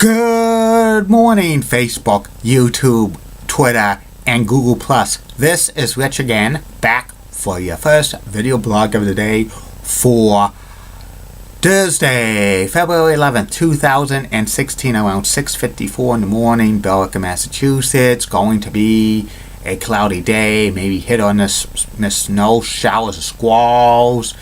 Good morning, Facebook, YouTube, Twitter, and Google+. This is Rich again, back for your first video blog of the day for Thursday, February 11th, 2016, around 6:54 in the morning, Billerica, Massachusetts. Going to be a cloudy day, maybe hit on this snow, showers or squalls.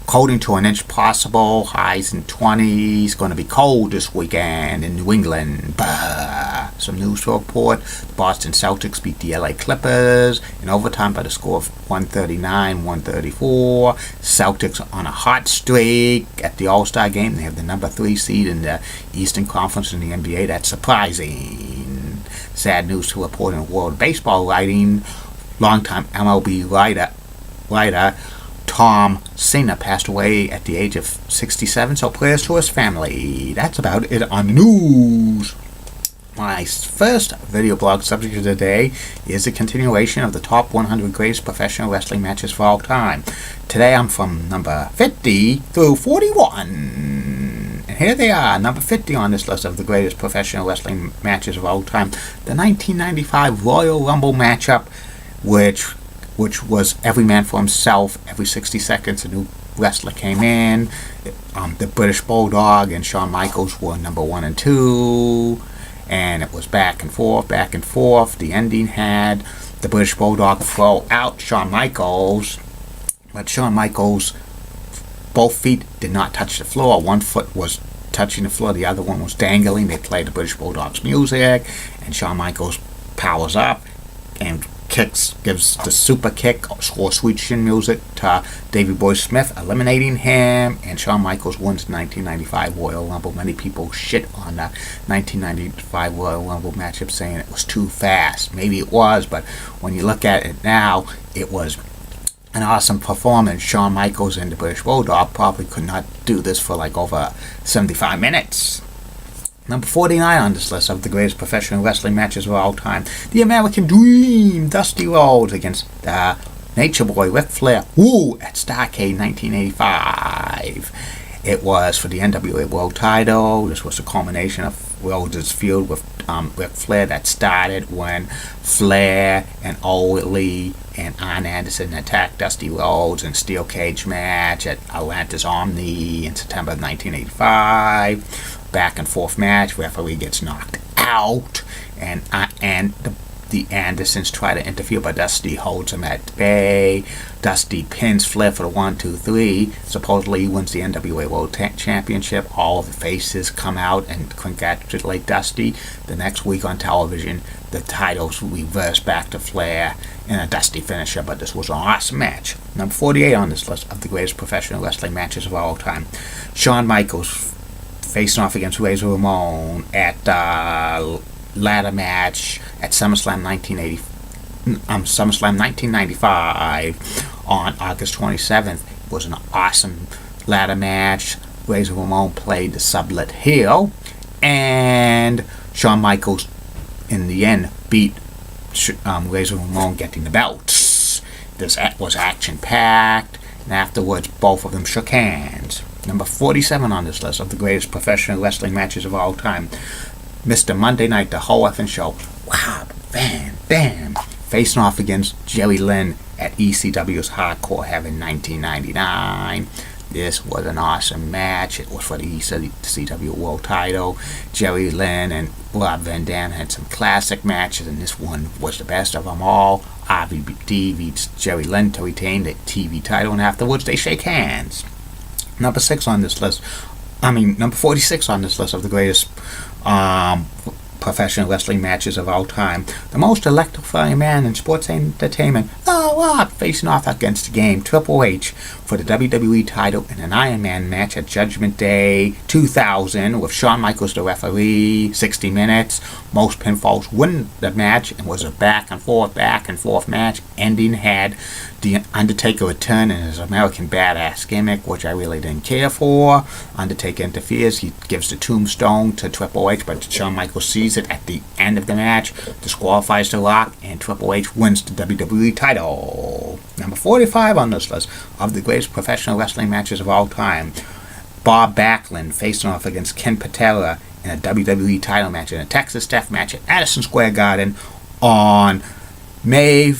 Coating to an inch possible, highs in 20s. Going to be cold this weekend in New England. Bah. Some news to report. The Boston Celtics beat the LA Clippers in overtime by the score of 139-134. Celtics on a hot streak at the All-Star game. They have the number 3 seed in the Eastern Conference in the NBA. That's surprising. Sad news to report in world baseball writing. Longtime MLB writer Tom Cena passed away at the age of 67, so prayers to his family. That's about it on the news. My first video blog subject of the day is a continuation of the top 100 greatest professional wrestling matches of all time. Today I'm from number 50 through 41. And here they are, number 50 on this list of the greatest professional wrestling matches of all time. The 1995 Royal Rumble matchup, which was every man for himself. Every 60 seconds a new wrestler came in. The British Bulldog and Shawn Michaels were number 1 and 2, and it was back and forth. The ending had the British Bulldog throw out Shawn Michaels, but Shawn Michaels' both feet did not touch the floor. One foot was touching the floor, the other one was dangling. They played the British Bulldog's music, and Shawn Michaels powers up and gives the super kick or sweet chin music to Davey Boy Smith, eliminating him, and Shawn Michaels wins the 1995 Royal Rumble. Many people shit on the 1995 Royal Rumble matchup, saying it was too fast. Maybe it was, but when you look at it now, it was an awesome performance. Shawn Michaels and the British Bulldog probably could not do this for like over 75 minutes. Number 49 on this list of the greatest professional wrestling matches of all time. The American Dream, Dusty Rhodes against the Nature Boy, Ric Flair, at Starrcade 1985. It was for the NWA World Title. This was a culmination of Rhodes' feud with Ric Flair that started when Flair and Ole and Arn Anderson attacked Dusty Rhodes in a steel cage match at Atlantis Omni in September of 1985. Back and forth match. Referee gets knocked out, and the Andersons try to interfere, but Dusty holds him at bay. Dusty pins Flair for the 1-2-3. Supposedly he wins the NWA World Championship. All of the faces come out and congratulate Dusty. The next week on television, the titles reverse back to Flair in a Dusty finisher, but this was an awesome match. Number 48 on this list of the greatest professional wrestling matches of all time. Shawn Michaels facing off against Razor Ramon at ladder match at SummerSlam 1995 on August 27th. It was an awesome ladder match. Razor Ramon played the sublet heel, and Shawn Michaels in the end beat Razor Ramon, getting the belts. This was action-packed, and afterwards both of them shook hands. Number 47 on this list of the greatest professional wrestling matches of all time. Mr. Monday Night, the whole effing show. Wow, Van Dam facing off against Joey Lynn at ECW's Hardcore Heaven 1999. This was an awesome match. It was for the ECW World Title. Joey Lynn and Rob Van Dam had some classic matches, and this one was the best of them all. RVD beats Joey Lynn to retain the TV title, and afterwards they shake hands. Number 46 on this list of the greatest professional wrestling matches of all time. The most electrifying man in sports entertainment, The Rock, facing off against the Game, Triple H, for the WWE title in an Iron Man match at Judgment Day 2000 with Shawn Michaels the referee. 60 minutes. Most pinfalls win the match, and was a back and forth match. Ending had The Undertaker return in his American Badass gimmick, which I really didn't care for. Undertaker interferes. He gives the tombstone to Triple H, but Shawn Michaels sees it at the end of the match, disqualifies The Rock, and Triple H wins the WWE title. Number 45 on this list of the greatest professional wrestling matches of all time. Bob Backlund facing off against Ken Patera in a WWE title match in a Texas Death Match at Madison Square Garden on May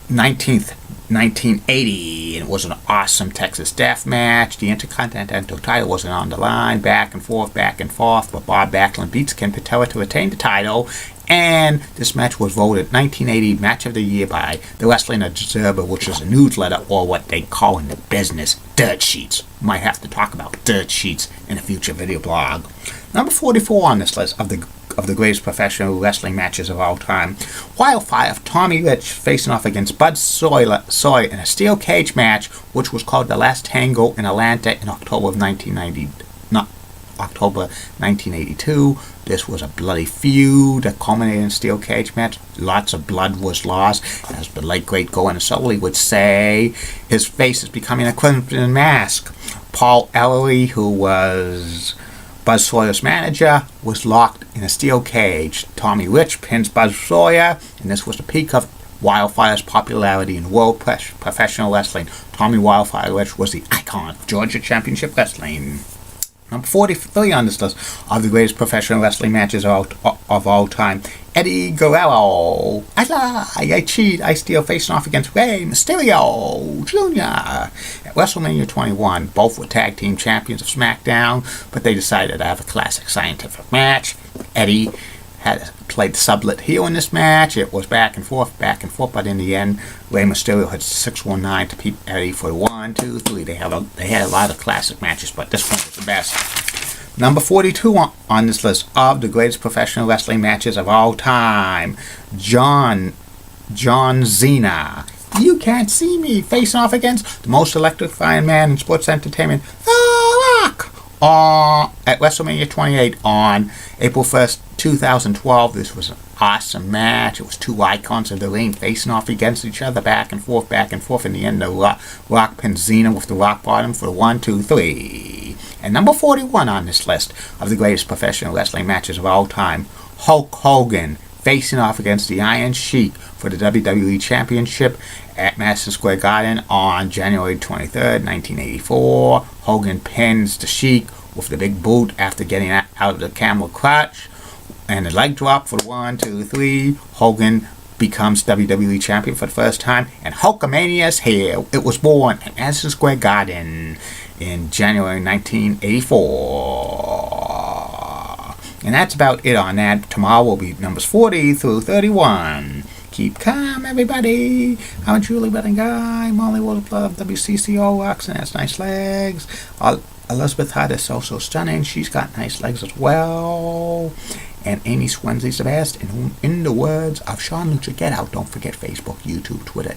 19th, 1980. And it was an awesome Texas Death Match. The Intercontinental title wasn't on the line. Back and forth, but Bob Backlund beats Ken Patella to retain the title. And this match was voted 1980 Match of the Year by the Wrestling Observer, which is a newsletter, or what they call in the business dirt sheets. Might have to talk about dirt sheets in a future video blog. Number 44 on this list of the greatest professional wrestling matches of all time. Wildfire of Tommy Rich facing off against Bud Sawyer in a steel cage match, which was called The Last Tango in Atlanta in October 1982. This was a bloody feud that culminated in a steel cage match. Lots of blood was lost. As the late great Goan Soileau would say, his face is becoming a crimson mask. Paul Ellery, who was Buzz Sawyer's manager, was locked in a steel cage. Tommy Rich pins Buzz Sawyer, and this was the peak of Wildfire's popularity in world professional wrestling. Tommy Wildfire Rich was the icon of Georgia Championship Wrestling. Number 43 on this list of the greatest professional wrestling matches of all time. Eddie Guerrero. I lie, I cheat, I steal, facing off against Rey Mysterio Jr. At WrestleMania 21, both were tag team champions of SmackDown, but they decided to have a classic scientific match. Eddie had played the sublet heel in this match. It was back and forth, but in the end, Rey Mysterio had 619 to beat Eddie for the 1, 2, 3. They had a lot of classic matches, but this one was the best. Number 42 on this list of the greatest professional wrestling matches of all time. John Cena. You can't see me facing off against the most electrifying man in sports entertainment, The Rock. At WrestleMania 28 on April 1st, 2012. This was an awesome match. It was two icons of the ring facing off against each other, back and forth. In the end, the Rock pinned Cena with the rock bottom for the 1, 2, 3. And number 41 on this list of the greatest professional wrestling matches of all time, Hulk Hogan facing off against the Iron Sheik for the WWE Championship at Madison Square Garden on January 23rd, 1984. Hogan pins the Sheik with the big boot after getting out of the camel clutch, and the leg drop for the 1, 2, 3. Hogan becomes WWE Champion for the first time, and Hulkamania is here. It was born at Madison Square Garden in January 1984. And that's about it on that. Tomorrow will be numbers 40 through 31. Keep calm, everybody. I'm a Julie Wedding Guy. Molly Wolf of WCCO rocks and has nice legs. Elizabeth Hart is also stunning. She's got nice legs as well. And Amy Swensley's the best. And in the words of Sean Lucha, get out. Don't forget Facebook, YouTube, Twitter,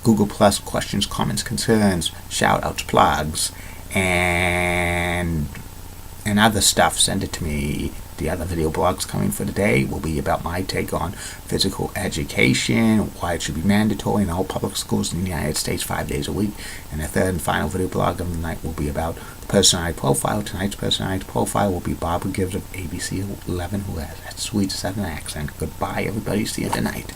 Google Plus, questions, comments, concerns, shout-outs, plugs, and other stuff. Send it to me. The other video blogs coming for the day will be about my take on physical education, why it should be mandatory in all public schools in the United States 5 days a week. And the third and final video blog of the night will be about the personality profile. Tonight's personality profile will be Barbara Gibbs of ABC 11, who has that sweet Southern accent. Goodbye, everybody. See you tonight.